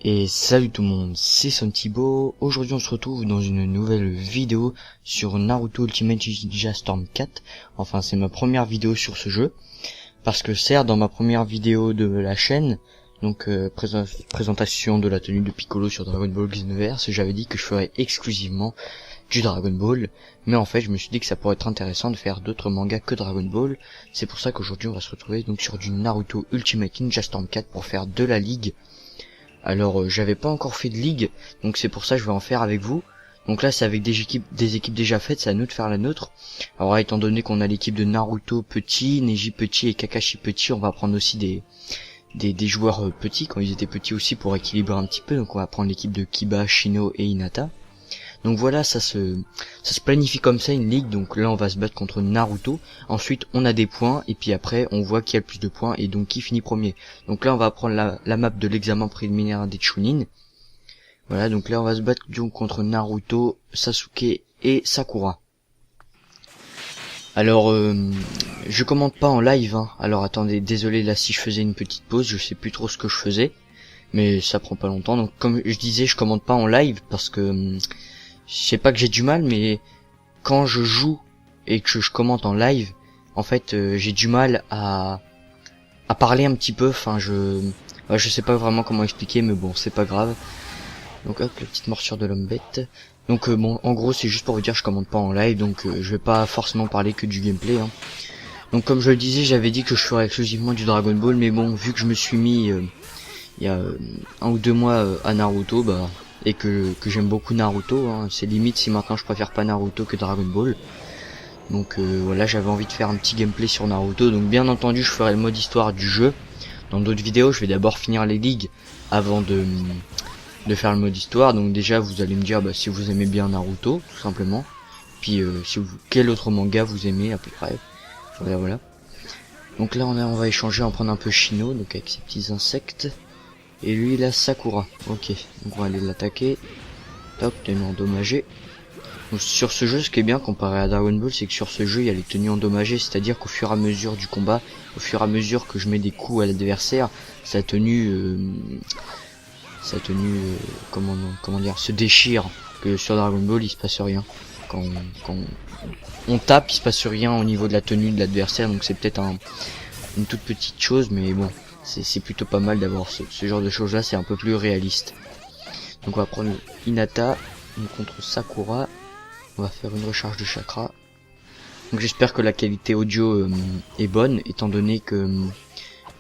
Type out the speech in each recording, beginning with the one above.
Et salut tout le monde, c'est Son Thibaut. Aujourd'hui on se retrouve dans une nouvelle vidéo sur Naruto Ultimate Ninja Storm 4. Enfin c'est ma première vidéo sur ce jeu. Parce que certes dans ma première vidéo de la chaîne, donc présentation de la tenue de Piccolo sur Dragon Ball Xenoverse, j'avais dit que je ferais exclusivement du Dragon Ball. Mais en fait je me suis dit que ça pourrait être intéressant de faire d'autres mangas que Dragon Ball. C'est pour ça qu'aujourd'hui on va se retrouver donc sur du Naruto Ultimate Ninja Storm 4 pour faire de la ligue. Alors j'avais pas encore fait de ligue, donc c'est pour ça que je vais en faire avec vous. Donc là c'est avec des équipes déjà faites, c'est à nous de faire la nôtre. Alors là, étant donné qu'on a l'équipe de Naruto petit, Neji petit et Kakashi petit, on va prendre aussi des joueurs petits, quand ils étaient petits aussi, pour équilibrer un petit peu. Donc on va prendre l'équipe de Kiba, Shino et Hinata. Donc voilà, ça se planifie comme ça une ligue. Donc là on va se battre contre Naruto. Ensuite on a des points et puis après on voit qui a le plus de points et donc qui finit premier. Donc là on va prendre la map de l'examen préliminaire des Chunin. Voilà, donc là on va se battre donc contre Naruto, Sasuke et Sakura. Alors je commente pas en live hein. Alors attendez, désolé là si je faisais une petite pause, je sais plus trop ce que je faisais, mais ça prend pas longtemps. Donc comme je disais, je commente pas en live parce que je sais pas que j'ai du mal, mais quand je joue et que je commente en live, en fait, j'ai du mal à parler un petit peu. Enfin, je sais pas vraiment comment expliquer, mais bon, c'est pas grave. Donc hop, la petite morsure de l'homme bête. Donc bon, en gros, c'est juste pour vous dire, je commente pas en live, donc je vais pas forcément parler que du gameplay. Hein. Donc comme je le disais, j'avais dit que je ferais exclusivement du Dragon Ball, mais bon, vu que je me suis mis il y a 1 ou 2 mois à Naruto, bah et que j'aime beaucoup Naruto, hein. C'est limite si maintenant je préfère pas Naruto que Dragon Ball. Donc voilà, j'avais envie de faire un petit gameplay sur Naruto. Donc bien entendu je ferai le mode histoire du jeu. Dans d'autres vidéos je vais d'abord finir les ligues avant de faire le mode histoire. Donc déjà vous allez me dire si vous aimez bien Naruto tout simplement. Puis quel autre manga vous aimez à peu près. Voilà. Donc là on va échanger, on va prendre un peu Shino, donc avec ses petits insectes. Et lui il a Sakura. Ok, donc on va aller l'attaquer. Top, tenue endommagée. Donc sur ce jeu, ce qui est bien comparé à Dragon Ball, c'est que sur ce jeu il y a les tenues endommagées, c'est-à-dire qu'au fur et à mesure du combat, au fur et à mesure que je mets des coups à l'adversaire, sa tenue comment dire, se déchire. Que sur Dragon Ball il se passe rien. Quand on tape, il se passe rien au niveau de la tenue de l'adversaire, donc c'est peut-être une toute petite chose, mais bon. C'est plutôt pas mal d'avoir ce genre de choses là, c'est un peu plus réaliste. Donc on va prendre Hinata contre Sakura. On va faire une recharge de chakra. Donc j'espère que la qualité audio est bonne, étant donné que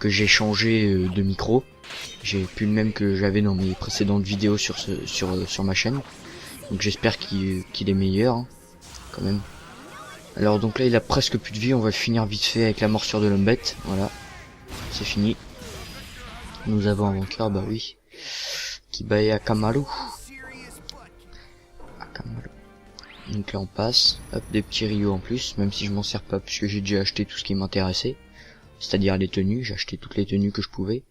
j'ai changé de micro. J'ai plus le même que j'avais dans mes précédentes vidéos sur ma chaîne. Donc j'espère qu'il est meilleur hein, quand même. Alors donc là il a presque plus de vie, on va le finir vite fait avec la morsure de l'homme bête. Voilà, c'est fini. Nous avons un vainqueur, bah oui. Kiba et Akamaru. Donc là on passe. Hop, des petits Ryo en plus, même si je m'en sers pas puisque j'ai déjà acheté tout ce qui m'intéressait. C'est-à-dire les tenues, j'ai acheté toutes les tenues que je pouvais.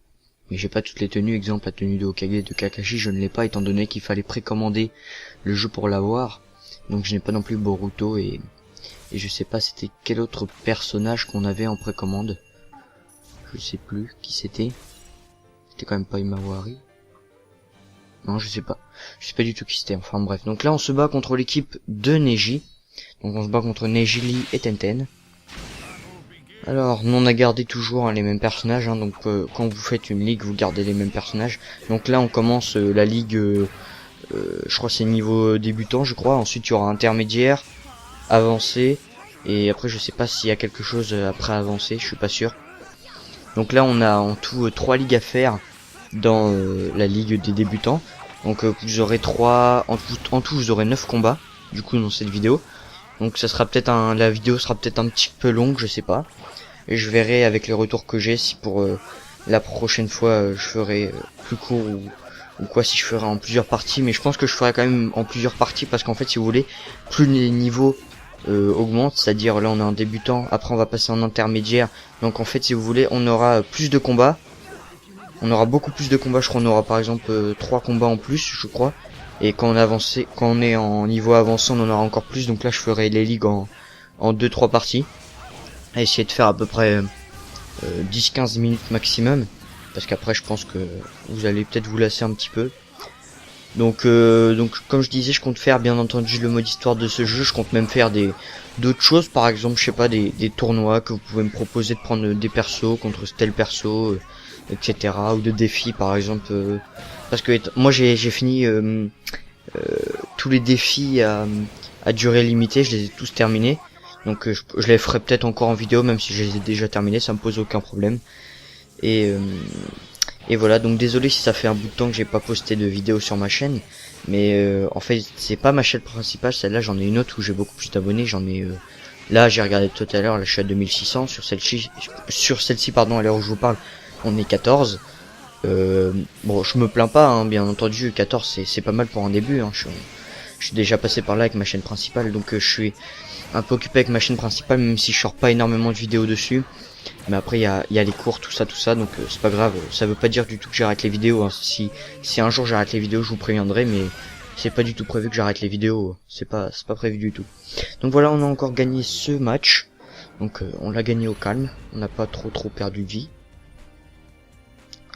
Mais j'ai pas toutes les tenues, exemple la tenue de Hokage et de Kakashi, je ne l'ai pas étant donné qu'il fallait précommander le jeu pour l'avoir. Donc je n'ai pas non plus Boruto et je sais pas c'était quel autre personnage qu'on avait en précommande. Je sais plus qui c'était. C'était quand même pas Imawari. Non, je sais pas du tout qui c'était, enfin bref. Donc là on se bat contre l'équipe de Neji. Donc on se bat contre Neji, Lee et Tenten. Alors nous on a gardé toujours les mêmes personnages hein. Donc quand vous faites une ligue vous gardez les mêmes personnages. Donc là on commence la ligue je crois c'est niveau débutant je crois. Ensuite il y aura intermédiaire, avancé, et après je sais pas s'il y a quelque chose après avancé, je suis pas sûr. Donc là on a en tout 3 ligues à faire dans la ligue des débutants. Donc vous aurez en tout vous aurez 9 combats du coup dans cette vidéo. Donc ça sera peut-être la vidéo sera peut-être un petit peu longue, je sais pas. Et je verrai avec les retours que j'ai si pour la prochaine fois je ferai plus court ou quoi, si je ferai en plusieurs parties. Mais je pense que je ferai quand même en plusieurs parties parce qu'en fait si vous voulez, plus les niveaux augmente, c'est-à-dire là on est en débutant, après on va passer en intermédiaire, donc en fait si vous voulez on aura plus de combats, on aura beaucoup plus de combats, je crois on aura par exemple 3 combats en plus je crois, et quand on est en niveau avancé on en aura encore plus, donc là je ferai les ligues en 2-3 parties, à essayer de faire à peu près 10-15 minutes maximum, parce qu'après je pense que vous allez peut-être vous lasser un petit peu. Donc comme je disais, je compte faire bien entendu le mode histoire de ce jeu. Je compte même faire d'autres choses, par exemple, je sais pas, des tournois que vous pouvez me proposer de prendre des persos contre tel perso, etc. Ou de défis, par exemple, parce que moi j'ai fini tous les défis à durée limitée, je les ai tous terminés. Donc je les ferai peut-être encore en vidéo, même si je les ai déjà terminés, ça me pose aucun problème. Et voilà, donc désolé si ça fait un bout de temps que j'ai pas posté de vidéo sur ma chaîne, mais en fait c'est pas ma chaîne principale, celle-là j'en ai une autre où j'ai beaucoup plus d'abonnés, j'en ai là j'ai regardé tout à l'heure, là je suis à 2600, sur celle-ci pardon, à l'heure où je vous parle, on est 14. Bon, je me plains pas, hein, bien entendu, 14 c'est pas mal pour un début, hein, je suis déjà passé par là avec ma chaîne principale, donc je suis un peu occupé avec ma chaîne principale, même si je sors pas énormément de vidéos dessus. Mais après il y a les cours, tout ça, donc c'est pas grave. Ça veut pas dire du tout que j'arrête les vidéos, hein. Si un jour j'arrête les vidéos, je vous préviendrai, mais c'est pas du tout prévu que j'arrête les vidéos. C'est pas prévu du tout. Donc voilà, on a encore gagné ce match. Donc on l'a gagné au calme. On n'a pas trop perdu de vie.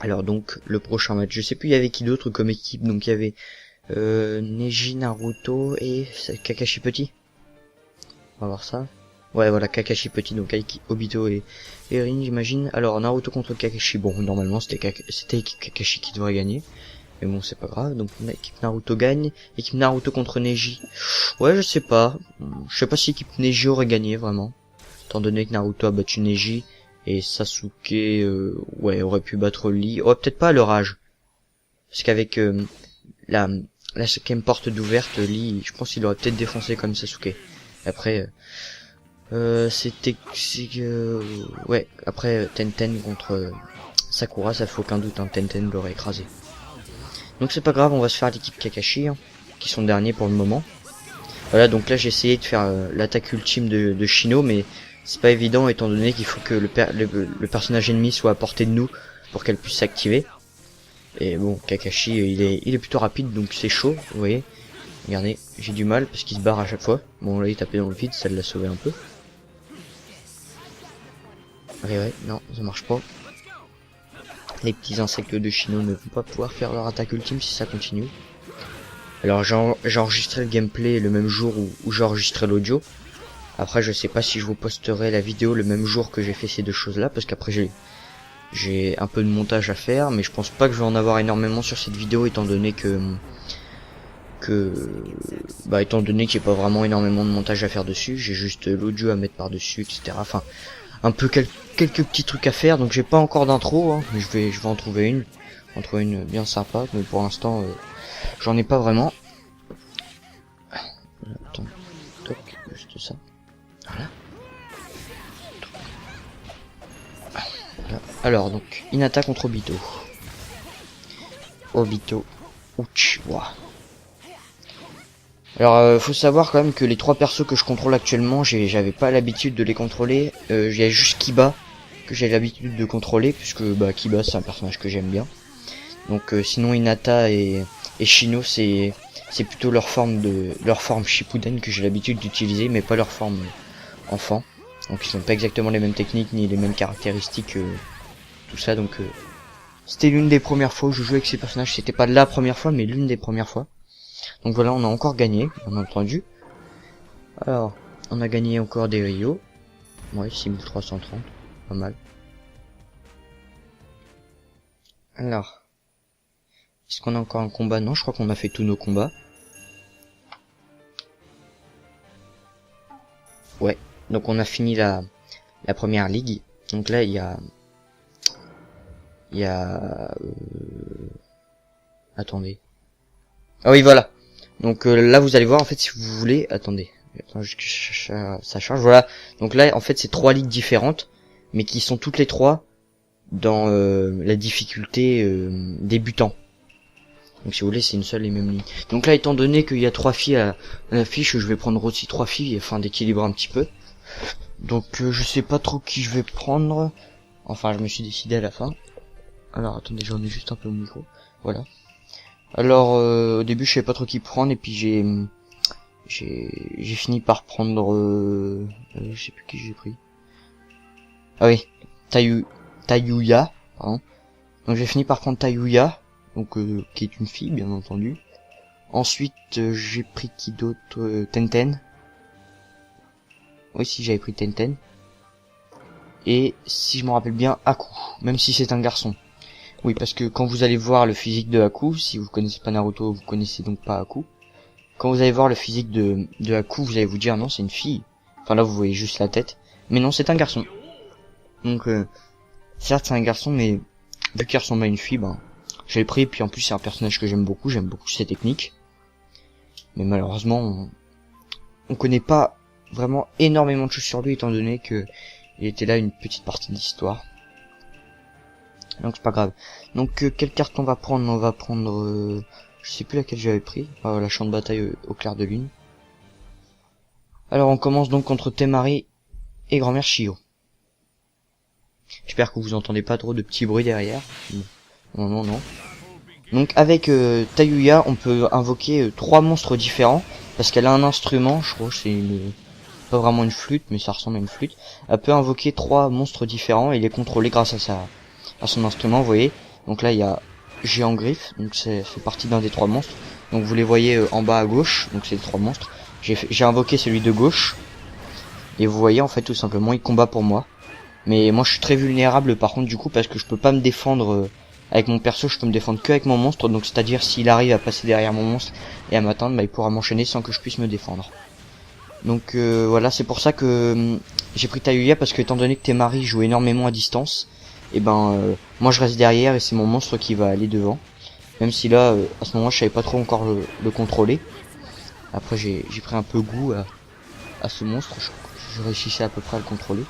Alors donc le prochain match, je sais plus il y avait qui d'autre comme équipe. Donc il y avait Neji, Naruto et Kakashi Petit. On va voir ça. Ouais, voilà, Kakashi Petit, donc avec Obito et Rin, j'imagine. Alors, Naruto contre Kakashi, bon, normalement, c'était Kakashi qui devrait gagner. Mais bon, c'est pas grave. Donc, équipe Naruto gagne. Équipe Naruto contre Neji. Ouais, je sais pas. Je sais pas si équipe Neji aurait gagné, vraiment. Étant donné que Naruto a battu Neji. Et Sasuke, ouais, aurait pu battre Lee. Oh, peut-être pas à leur âge. Parce qu'avec la 5ème porte d'ouverte, Lee, je pense qu'il aurait peut-être défoncé comme Sasuke. Après... ouais, après Tenten contre Sakura, ça fait aucun doute, hein, Tenten l'aurait écrasé. Donc c'est pas grave, on va se faire l'équipe Kakashi, hein, qui sont derniers pour le moment. Voilà, donc là j'ai essayé de faire l'attaque ultime de Shino, mais c'est pas évident étant donné qu'il faut que le personnage ennemi soit à portée de nous pour qu'elle puisse s'activer. Et bon, Kakashi il est plutôt rapide, donc c'est chaud, vous voyez. Regardez, j'ai du mal parce qu'il se barre à chaque fois. Bon là il tapait dans le vide, ça l'a sauvé un peu. Ouais, non, ça marche pas. Les petits insectes de Shino ne vont pas pouvoir faire leur attaque ultime si ça continue. Alors j'ai enregistré le gameplay le même jour où j'ai enregistré l'audio. Après je sais pas si je vous posterai la vidéo le même jour que j'ai fait ces deux choses là, parce qu'après j'ai un peu de montage à faire, mais je pense pas que je vais en avoir énormément sur cette vidéo étant donné étant donné qu'il n'y a pas vraiment énormément de montage à faire dessus, j'ai juste l'audio à mettre par dessus, etc. Enfin, un peu quelques petits trucs à faire, donc j'ai pas encore d'intro, hein, mais je vais en trouver une bien sympa, mais pour l'instant j'en ai pas vraiment. Attends, toc, juste ça. Voilà. Alors donc Hinata contre Obito. Ouch, ouah. Alors faut savoir quand même que les trois persos que je contrôle actuellement, j'avais pas l'habitude de les contrôler. Il y a juste Kiba que j'ai l'habitude de contrôler, puisque Kiba c'est un personnage que j'aime bien. Donc sinon Hinata et Shino c'est plutôt leur forme Shippuden que j'ai l'habitude d'utiliser, mais pas leur forme enfant. Donc ils sont pas exactement les mêmes techniques ni les mêmes caractéristiques, tout ça. Donc c'était l'une des premières fois où je jouais avec ces personnages. C'était pas la première fois, mais l'une des premières fois. Donc voilà, on a encore gagné, bien entendu. Alors, on a gagné encore des Rio. Ouais, 6330, pas mal. Alors, est-ce qu'on a encore un combat? Non, je crois qu'on a fait tous nos combats. Ouais, donc on a fini la première ligue. Donc là, il y a... Attendez. Ah oui, voilà. Donc là, vous allez voir, en fait, si vous voulez... Attendez, ça charge, voilà. Donc là, en fait, c'est 3 ligues différentes, mais qui sont toutes les 3 dans la difficulté débutant. Donc si vous voulez, c'est une seule et même ligne. Donc là, étant donné qu'il y a 3 filles à l'affiche, je vais prendre aussi 3 filles afin d'équilibrer un petit peu. Donc je sais pas trop qui je vais prendre. Enfin, je me suis décidé à la fin. Alors attendez, j'en ai juste un peu au micro. Voilà. Alors au début, je savais pas trop qui prendre, et puis j'ai fini par prendre je sais plus qui j'ai pris. Ah oui, Tayuya, pardon. Donc j'ai fini par prendre Tayuya, donc qui est une fille bien entendu. Ensuite j'ai pris qui d'autre, Tenten. Oui, si, j'avais pris Tenten. Et si je me rappelle bien, Aku, même si c'est un garçon. Oui, parce que quand vous allez voir le physique de Aku, si vous connaissez pas Naruto, vous connaissez donc pas Aku. Quand vous allez voir le physique de Aku, vous allez vous dire non, c'est une fille. Enfin là, vous voyez juste la tête. Mais non, c'est un garçon. Donc, certes, c'est un garçon, mais vu qu'il ressemble à une fille, ben, je l'ai pris. Puis en plus, c'est un personnage que j'aime beaucoup ses techniques. Mais malheureusement, on connaît pas vraiment énormément de choses sur lui, étant donné que il était là une petite partie de l'histoire. Donc c'est pas grave. Donc quelle carte on va prendre? On va prendre... je sais plus laquelle j'avais pris. La champ de bataille au clair de lune. Alors on commence donc contre Temari et grand-mère Shio. J'espère que vous entendez pas trop de petits bruits derrière. Non. Donc avec Tayuya, on peut invoquer 3 monstres différents. Parce qu'elle a un instrument, je crois que c'est pas vraiment une flûte, mais ça ressemble à une flûte. Elle peut invoquer 3 monstres différents et les contrôler grâce à son instrument, vous voyez. Donc là il y a Géant Griffe, donc c'est fait partie d'un des 3 monstres. Donc vous les voyez en bas à gauche, donc c'est les 3 monstres. J'ai invoqué celui de gauche. Et vous voyez en fait tout simplement il combat pour moi. Mais moi je suis très vulnérable par contre du coup parce que je peux pas me défendre avec mon perso, je peux me défendre que avec mon monstre. Donc c'est à dire s'il arrive à passer derrière mon monstre et à m'atteindre, bah, il pourra m'enchaîner sans que je puisse me défendre. Donc voilà, c'est pour ça que j'ai pris Tayuya, parce que étant donné que Temari joue énormément à distance, et moi je reste derrière et c'est mon monstre qui va aller devant. Même si là à ce moment je savais pas trop encore le contrôler. Après j'ai pris un peu goût à ce monstre, je réussissais à peu près à le contrôler.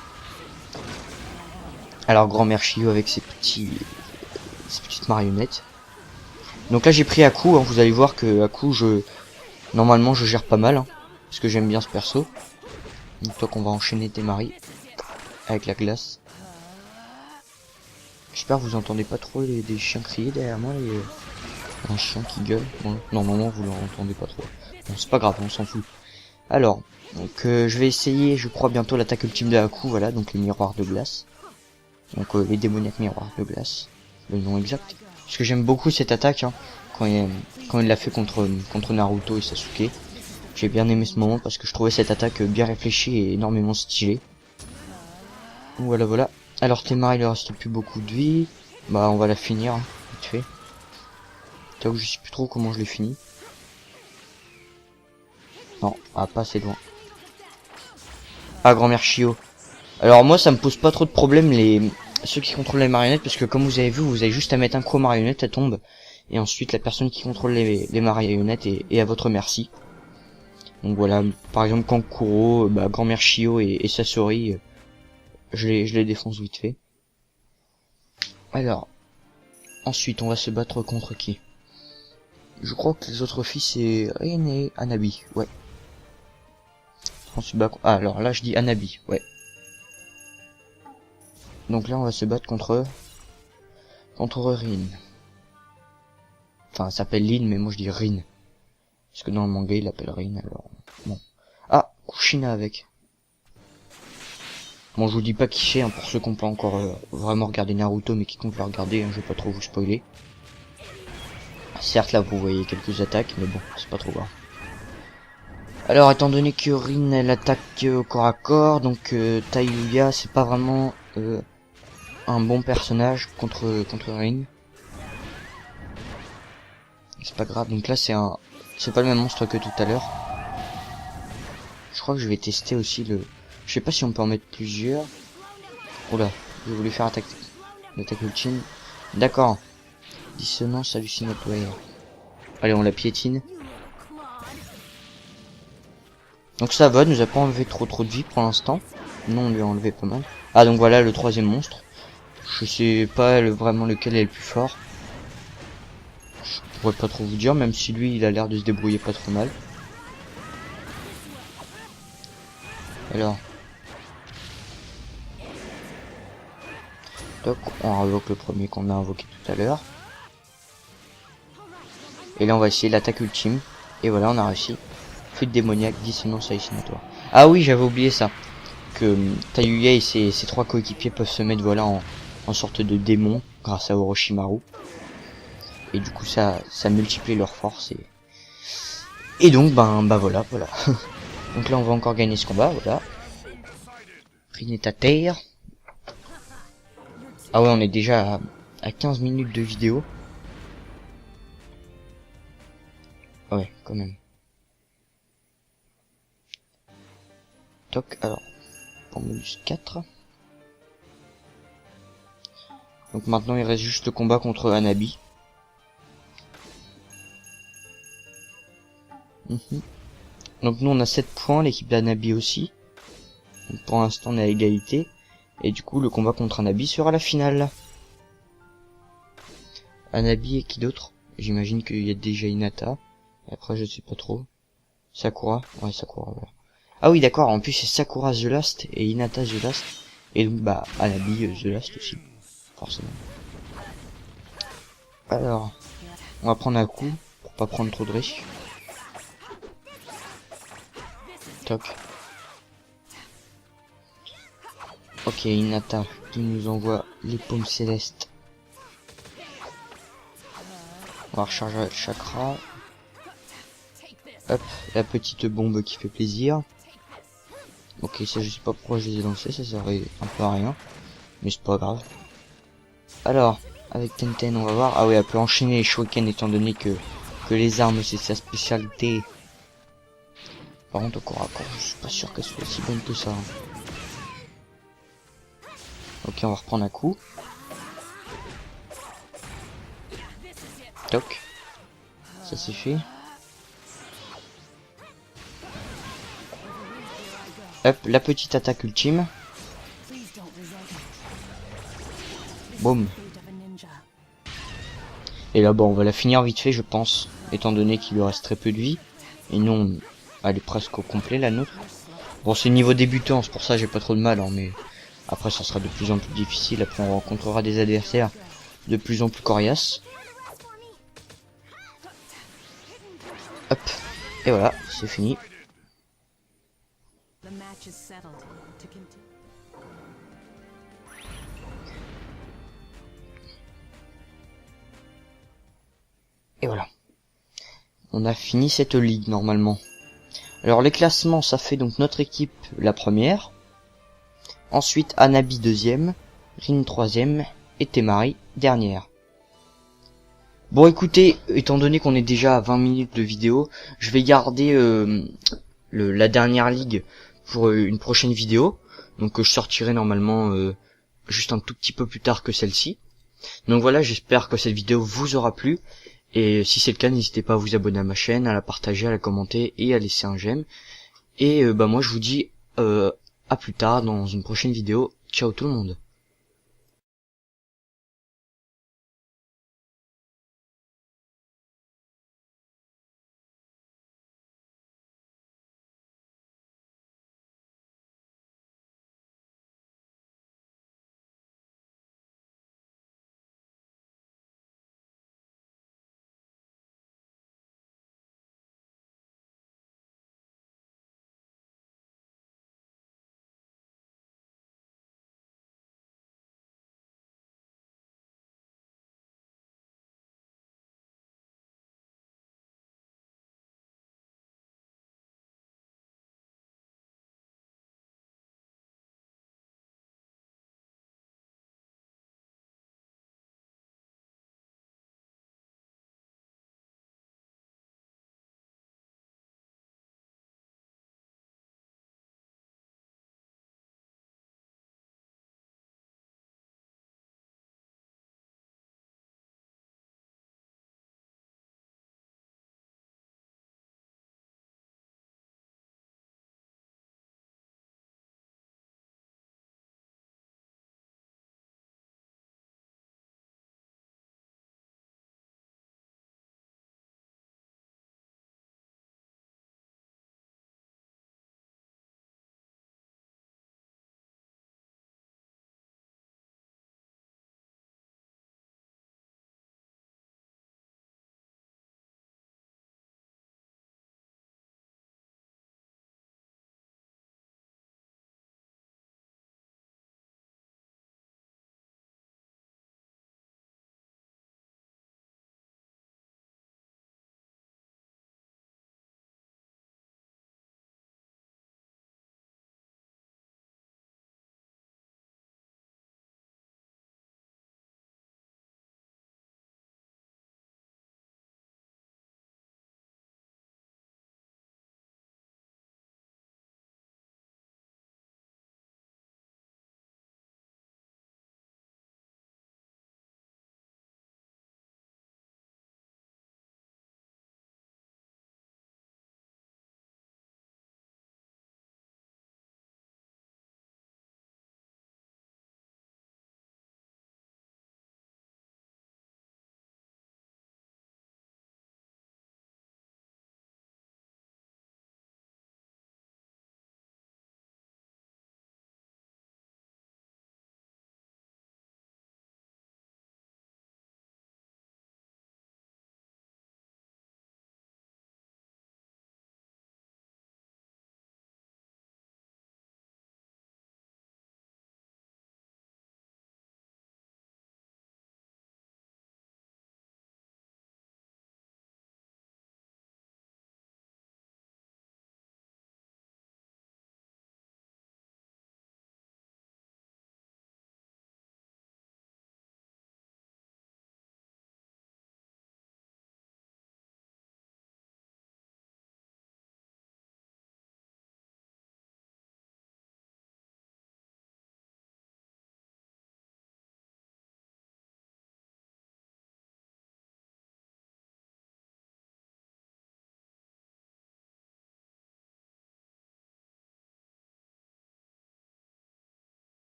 Alors grand-mère Shio avec ses petites marionnettes. Donc là j'ai pris Aku, vous allez voir que Aku normalement je gère pas mal, parce que j'aime bien ce perso. Donc toi qu'on va enchaîner Temari avec la glace. J'espère que vous entendez pas trop des chiens crier derrière moi, un chien qui gueule. Bon, normalement vous l'entendez pas trop. Bon c'est pas grave, on s'en fout. Alors, donc je vais essayer, je crois bientôt l'attaque ultime de Aku, voilà, donc les miroirs de glace. Donc les démoniaques miroirs de glace, le nom exact. Parce que j'aime beaucoup cette attaque, quand il l'a fait contre Naruto et Sasuke. J'ai bien aimé ce moment parce que je trouvais cette attaque bien réfléchie et énormément stylée. Voilà. Alors Temari, il ne reste plus beaucoup de vie. Bah on va la finir, vite fait. T'avoue, je sais plus trop comment je l'ai fini. Non, pas assez loin. Grand-mère Shio. Alors moi ça me pose pas trop de problèmes ceux qui contrôlent les marionnettes, parce que comme vous avez vu, vous avez juste à mettre un coup aux marionnettes, elle tombe. Et ensuite la personne qui contrôle les marionnettes est à votre merci. Donc voilà, par exemple Kankuro, grand-mère Shio et Sasori, je les défonce vite fait. Alors, ensuite on va se battre contre qui? Je crois que les autres filles c'est Rin et Hanabi, ouais. On se bat... alors là je dis Hanabi, ouais. Donc là on va se battre contre Rin. Enfin, elle s'appelle Lin, mais moi je dis Rin. Parce que dans le manga il l'appelle Rin, alors... Bon. Kushina avec. Bon, je vous dis pas qui c'est, pour ceux qui n'ont pas encore vraiment regardé Naruto, mais qui comptent le regarder, je vais pas trop vous spoiler. Certes, là vous voyez quelques attaques, mais bon, c'est pas trop grave. Alors, étant donné que Rin elle attaque au corps à corps, donc Tayuya c'est pas vraiment un bon personnage contre Rin. C'est pas grave, donc là c'est pas le même monstre que tout à l'heure. Je crois que je vais tester aussi je sais pas si on peut en mettre plusieurs. Oula, j'ai voulu faire l'attaque ultime. D'accord. Dissonance hallucinatoire. Allez, on la piétine. Donc ça va, nous a pas enlevé trop de vie pour l'instant. Non, on lui a enlevé pas mal. Donc voilà le 3e monstre. Je sais pas vraiment lequel est le plus fort. Je pourrais pas trop vous dire, même si lui il a l'air de se débrouiller pas trop mal. Alors. Donc on invoque le premier qu'on a invoqué tout à l'heure. Et là on va essayer l'attaque ultime. Et voilà, on a réussi. Fuite démoniaque, dissonance hallucinatoire. Ah oui, j'avais oublié ça. Que Tayuya et ses 3 coéquipiers peuvent se mettre voilà en sorte de démon grâce à Orochimaru. Et du coup ça multiplie leur force et donc bah voilà. Donc là on va encore gagner ce combat, voilà. Rin est à terre. Ah ouais, on est déjà à 15 minutes de vidéo. Ouais, quand même. Toc, alors, pour modus 4. Donc maintenant il reste juste le combat contre Hanabi. Donc nous on a 7 points, l'équipe d'Hanabi aussi. Donc pour l'instant on est à égalité. Et du coup le combat contre Hanabi sera la finale. Hanabi et qui d'autre? J'imagine qu'il y a déjà Hinata. Et après je sais pas trop. Sakura? Ouais, Sakura, voilà. Ah oui d'accord, en plus c'est Sakura The Last et Hinata The Last. Et donc bah Hanabi The Last aussi. Forcément. Alors, on va prendre un coup pour pas prendre trop de risques. Toc. Ok, Hinata qui nous envoie les paumes célestes. On va recharger le chakra. Hop, la petite bombe qui fait plaisir. Ok, ça je sais pas pourquoi je les ai lancés, ça servait un peu à rien. Mais c'est pas grave. Alors, avec Tenten on va voir. Ah oui, elle peut enchaîner les shurikens étant donné que les armes c'est sa spécialité. Par contre au corps à corps, je suis pas sûr qu'elle soit aussi bonne que ça. Ok, on va reprendre un coup. Toc. Ça c'est fait. Hop, la petite attaque ultime. Boum. Et là, bon, on va la finir vite fait, je pense. Étant donné qu'il lui reste très peu de vie. Et non, elle est presque au complet, la nôtre. Bon, c'est niveau débutant, c'est pour ça que j'ai pas trop de mal, hein, mais... Après, ça sera de plus en plus difficile. Après, on rencontrera des adversaires de plus en plus coriaces. Hop. Et voilà, c'est fini. Et voilà. On a fini cette ligue, normalement. Alors, les classements, ça fait donc notre équipe la première. Ensuite, Hanabi deuxième. Rin troisième. Et Temari dernière. Bon, écoutez, étant donné qu'on est déjà à 20 minutes de vidéo, je vais garder la dernière ligue pour une prochaine vidéo. Donc, je sortirai normalement juste un tout petit peu plus tard que celle-ci. Donc voilà, j'espère que cette vidéo vous aura plu. Et si c'est le cas, n'hésitez pas à vous abonner à ma chaîne, à la partager, à la commenter et à laisser un j'aime. Et bah moi je vous dis à plus tard dans une prochaine vidéo. Ciao tout le monde.